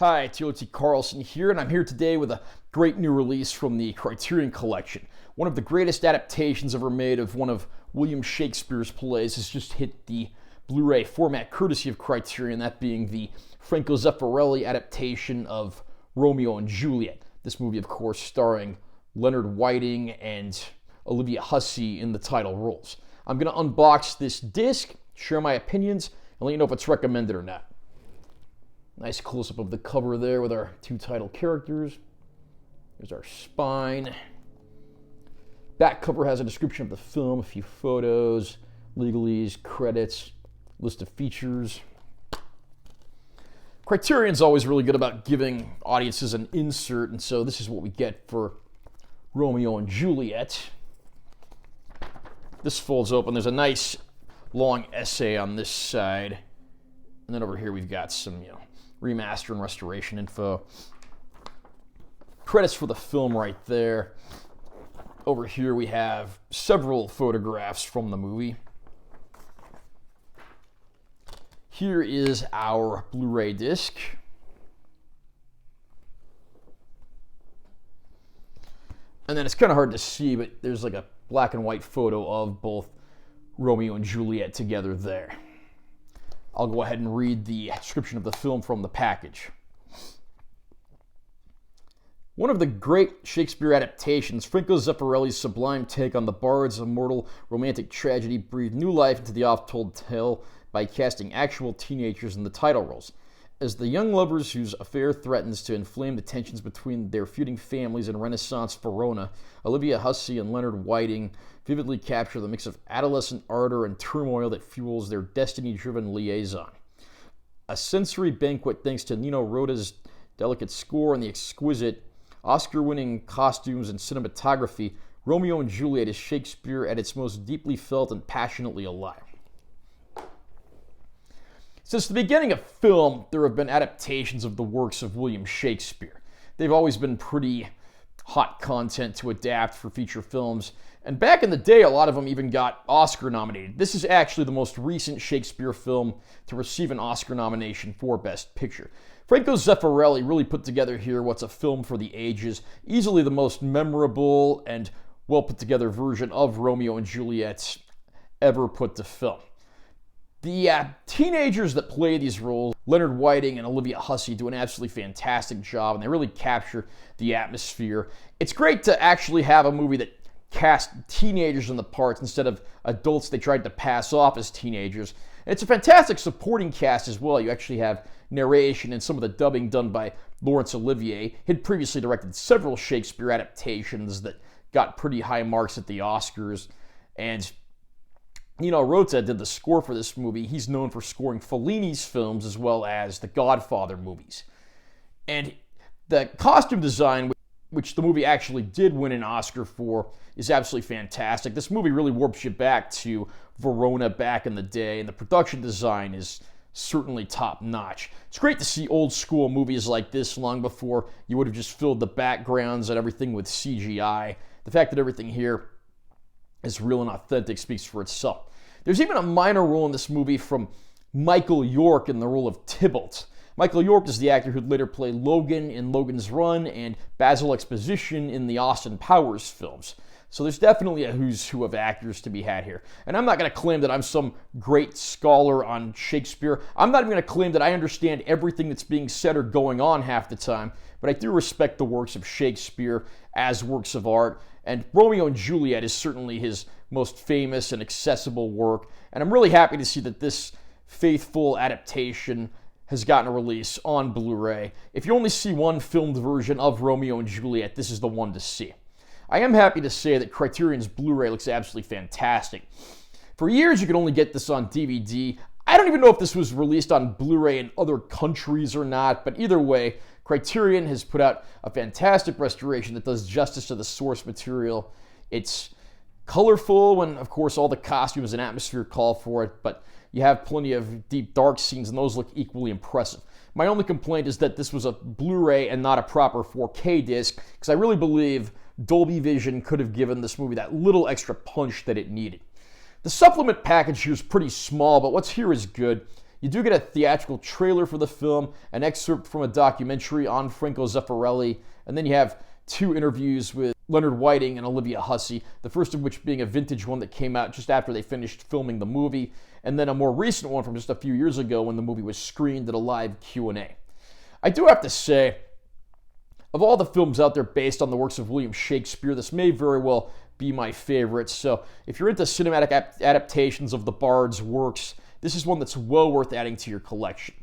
Hi, T.O.T. Carlson here, and I'm here today with a great new release from the Criterion Collection. One of the greatest adaptations ever made of one of William Shakespeare's plays has just hit the Blu-ray format courtesy of Criterion, that being the Franco Zeffirelli adaptation of Romeo and Juliet. This movie, of course, starring Leonard Whiting and Olivia Hussey in the title roles. I'm going to unbox this disc, share my opinions, and let you know if it's recommended or not. Nice close-up of the cover there with our two title characters. There's our spine. Back cover has a description of the film, a few photos, legalese, credits, list of features. Criterion's always really good about giving audiences an insert, and so this is what we get for Romeo and Juliet. This folds open. There's a nice long essay on this side. And then over here we've got some, remaster and restoration info. Credits for the film right there. Over here we have several photographs from the movie. Here is our Blu-ray disc. And then it's kind of hard to see, but there's like a black and white photo of both Romeo and Juliet together there. I'll go ahead and read the description of the film from the package. One of the great Shakespeare adaptations, Franco Zeffirelli's sublime take on the bard's immortal romantic tragedy breathed new life into the oft-told tale by casting actual teenagers in the title roles. As the young lovers whose affair threatens to inflame the tensions between their feuding families in Renaissance Verona, Olivia Hussey and Leonard Whiting vividly capture the mix of adolescent ardor and turmoil that fuels their destiny-driven liaison. A sensory banquet thanks to Nino Rota's delicate score and the exquisite Oscar-winning costumes and cinematography, Romeo and Juliet is Shakespeare at its most deeply felt and passionately alive. Since the beginning of film, there have been adaptations of the works of William Shakespeare. They've always been pretty hot content to adapt for feature films, and back in the day, a lot of them even got Oscar nominated. This is actually the most recent Shakespeare film to receive an Oscar nomination for Best Picture. Franco Zeffirelli really put together here what's a film for the ages, easily the most memorable and well put together version of Romeo and Juliet ever put to film. The teenagers that play these roles, Leonard Whiting and Olivia Hussey, do an absolutely fantastic job, and they really capture the atmosphere. It's great to actually have a movie that cast teenagers in the parts instead of adults they tried to pass off as teenagers. And it's a fantastic supporting cast as well. You actually have narration and some of the dubbing done by Laurence Olivier. He'd previously directed several Shakespeare adaptations that got pretty high marks at the Oscars, and Rota did the score for this movie. He's known for scoring Fellini's films as well as the Godfather movies. And the costume design, which the movie actually did win an Oscar for, is absolutely fantastic. This movie really warps you back to Verona back in the day, and the production design is certainly top-notch. It's great to see old-school movies like this long before you would have just filled the backgrounds and everything with CGI. The fact that everything here is real and authentic speaks for itself. There's even a minor role in this movie from Michael York in the role of Tybalt. Michael York is the actor who'd later play Logan in Logan's Run and Basil Exposition in the Austin Powers films. So there's definitely a who's who of actors to be had here. And I'm not going to claim that I'm some great scholar on Shakespeare. I'm not even going to claim that I understand everything that's being said or going on half the time, but I do respect the works of Shakespeare as works of art. And Romeo and Juliet is certainly his most famous and accessible work. And I'm really happy to see that this faithful adaptation has gotten a release on Blu-ray. If you only see one filmed version of Romeo and Juliet, this is the one to see. I am happy to say that Criterion's Blu-ray looks absolutely fantastic. For years, you could only get this on DVD. I don't even know if this was released on Blu-ray in other countries or not, but either way, Criterion has put out a fantastic restoration that does justice to the source material. It's colorful, and of course all the costumes and atmosphere call for it, but you have plenty of deep dark scenes, and those look equally impressive. My only complaint is that this was a Blu-ray and not a proper 4K disc, because I really believe Dolby Vision could have given this movie that little extra punch that it needed. The supplement package here is pretty small, but what's here is good. You do get a theatrical trailer for the film, an excerpt from a documentary on Franco Zeffirelli, and then you have 2 interviews with Leonard Whiting and Olivia Hussey, the first of which being a vintage one that came out just after they finished filming the movie, and then a more recent one from just a few years ago when the movie was screened at a live Q&A. I do have to say, of all the films out there based on the works of William Shakespeare, this may very well be my favorite. So if you're into cinematic adaptations of the Bard's works, this is one that's well worth adding to your collection.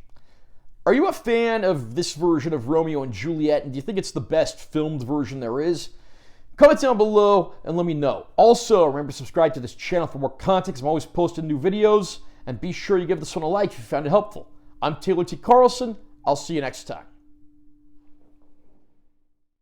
Are you a fan of this version of Romeo and Juliet, and do you think it's the best filmed version there is? Comment down below and let me know. Also, remember to subscribe to this channel for more content, because I'm always posting new videos, and be sure you give this one a like if you found it helpful. I'm Taylor T. Carlson. I'll see you next time.